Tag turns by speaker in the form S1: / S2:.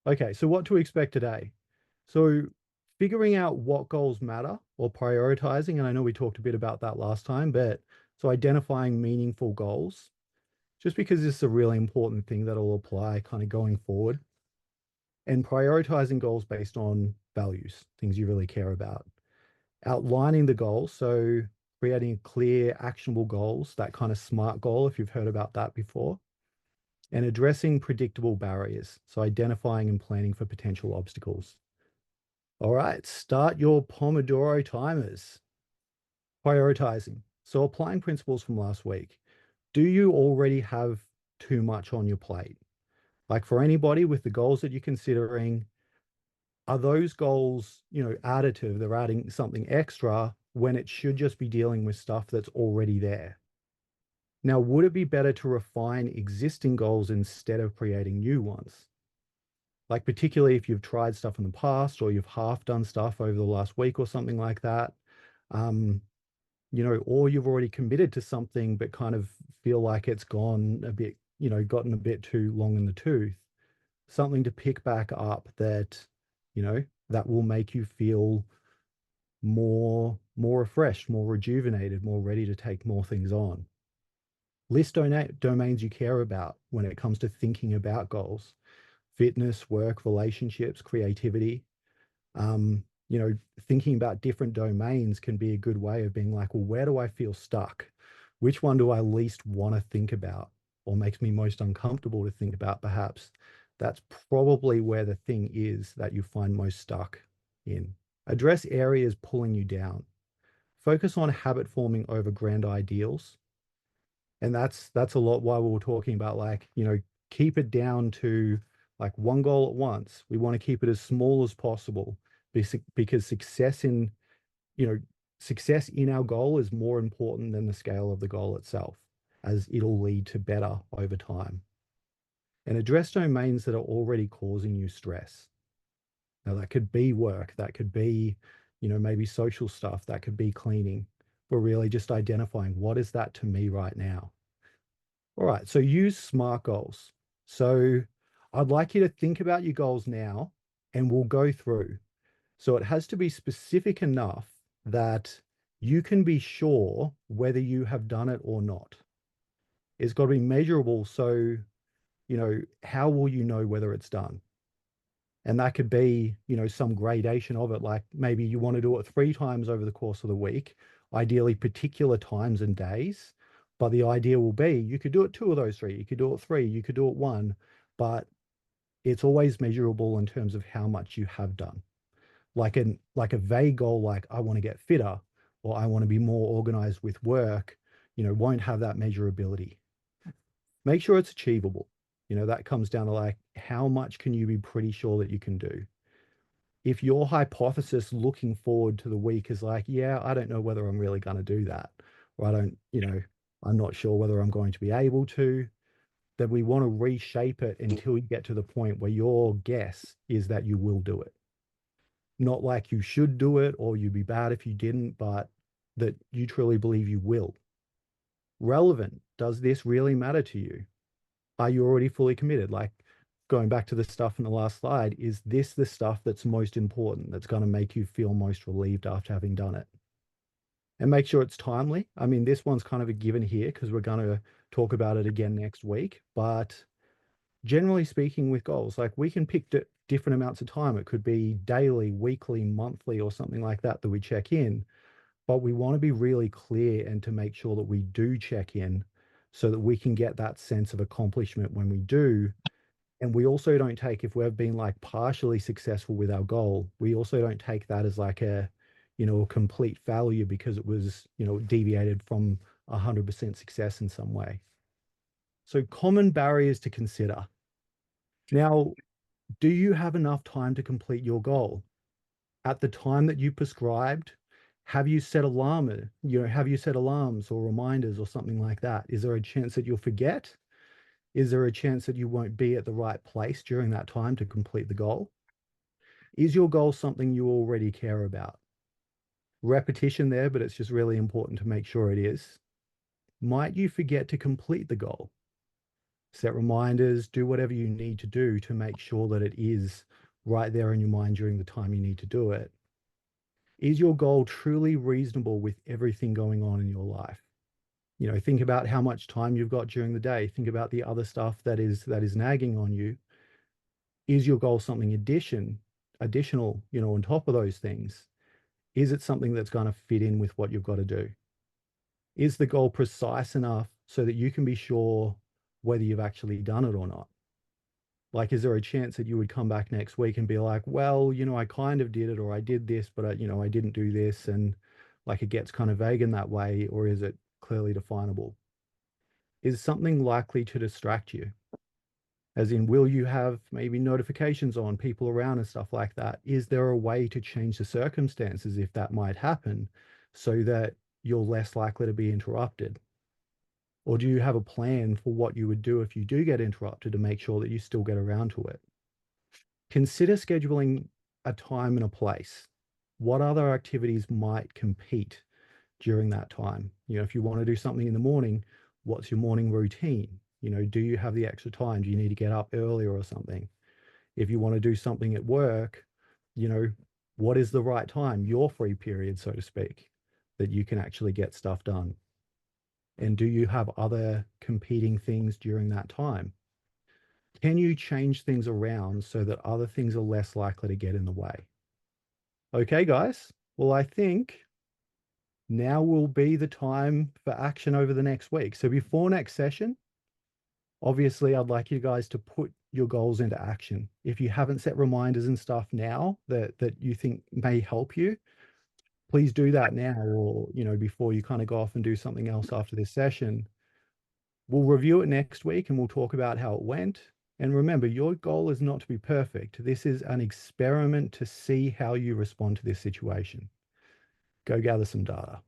S1: Okay, so what to expect today? So figuring out what goals matter or prioritizing, and I know we talked a bit about that last time, but so identifying meaningful goals, just because this is a really important thing that'll apply kind of going forward, and prioritizing goals based on values, things you really care about. Outlining the goals, so creating clear, actionable goals, that kind of SMART goal, if you've heard about that before, and addressing predictable barriers, so identifying and planning for potential obstacles. All right, start your Pomodoro timers. Prioritizing. So applying principles from last week. Do you already have too much on your plate? Like for anybody with the goals that you're considering, are those goals, additive? They're adding something extra when it should just be dealing with stuff that's already there. Now, would it be better to refine existing goals instead of creating new ones? Like particularly if you've tried stuff in the past or you've half done stuff over the last week or something like that. Um, or you've already committed to something but kind of feel like it's gone a bit, gotten a bit too long in the tooth. Something to pick back up that will make you feel more refreshed, more rejuvenated, more ready to take more things on. List domains you care about when it comes to thinking about goals: fitness, work, relationships, creativity. Thinking about different domains can be a good way of being like, well, where do I feel stuck? Which one do I least want to think about or makes me most uncomfortable to think about, perhaps? That's probably where the thing is that you find most stuck in. Address areas pulling you down. Focus on habit forming over grand ideals. And that's a lot why we were talking about, like, keep it down to like one goal at once. We want to keep it as small as possible because you know, success in our goal is more important than the scale of the goal itself, as it'll lead to better over time. And address domains that are already causing you stress. Now, that could be work, that could be, maybe social stuff, that could be cleaning. We're really just identifying what is that to me right now. All right, so use SMART goals. So I'd like you to think about your goals now and we'll go through. So it has to be specific enough that you can be sure whether you have done it or not. It's got to be measurable. So, how will you know whether it's done? And that could be, some gradation of it. Like maybe you want to do it 3 times over the course of the week, ideally particular times and days. But the idea will be you could do it 2 of those 3, you could do it 3, you could do it 1, but it's always measurable in terms of how much you have done. Like a vague goal, like I want to get fitter or I want to be more organized with work, won't have that measurability. Make sure it's achievable. That comes down to like how much can you be pretty sure that you can do. If your hypothesis looking forward to the week is like, yeah, I don't know whether I'm really going to do that, or I don't, I'm not sure whether I'm going to be able to, then we want to reshape it until you get to the point where your guess is that you will do it. Not like you should do it or you'd be bad if you didn't, but that you truly believe you will. Relevant. Does this really matter to you? Are you already fully committed? Like going back to the stuff in the last slide, is this the stuff that's most important, that's going to make you feel most relieved after having done it? And make sure it's timely. I mean, this one's kind of a given here because we're going to talk about it again next week. But generally speaking, with goals, like we can pick different amounts of time. It could be daily, weekly, monthly, or something like that that we check in. But we want to be really clear and to make sure that we do check in so that we can get that sense of accomplishment when we do. And we also don't take, if we've been like partially successful with our goal, we also don't take that as like a complete failure because it was, deviated from 100% success in some way. So common barriers to consider. Now, do you have enough time to complete your goal? At the time that you prescribed, have you set have you set alarms or reminders or something like that? Is there a chance that you'll forget? Is there a chance that you won't be at the right place during that time to complete the goal? Is your goal something you already care about? Repetition there, but it's just really important to make sure it is. Might you forget to complete the goal? Set reminders, do whatever you need to do to make sure that it is right there in your mind during the time you need to do it. Is your goal truly reasonable with everything going on in your life? You know, think about how much time you've got during the day. Think about the other stuff that is nagging on you. Is your goal something additional, you know, on top of those things? Is it something that's going to fit in with what you've got to do? Is the goal precise enough so that you can be sure whether you've actually done it or not? Like, is there a chance that you would come back next week and be like, well, you know, I kind of did it, or I did this, but you know, I didn't do this, and like it gets kind of vague in that way, or is it clearly definable? Is something likely to distract you? As in, will you have maybe notifications on people around and stuff like that? Is there a way to change the circumstances if that might happen so that you're less likely to be interrupted? Or do you have a plan for what you would do if you do get interrupted to make sure that you still get around to it? Consider scheduling a time and a place. What other activities might compete during that time? You know, if you want to do something in the morning, what's your morning routine? You know, do you have the extra time? Do you need to get up earlier or something? If you want to do something at work, you know, what is the right time, your free period, so to speak, that you can actually get stuff done? And do you have other competing things during that time? Can you change things around so that other things are less likely to get in the way? Okay, guys. Well, I think now will be the time for action over the next week. So before next session, obviously, I'd like you guys to put your goals into action. If you haven't set reminders and stuff now that you think may help you, please do that now, or, you know, before you kind of go off and do something else after this session. We'll review it next week and we'll talk about how it went. And remember, your goal is not to be perfect. This is an experiment to see how you respond to this situation. Go gather some data.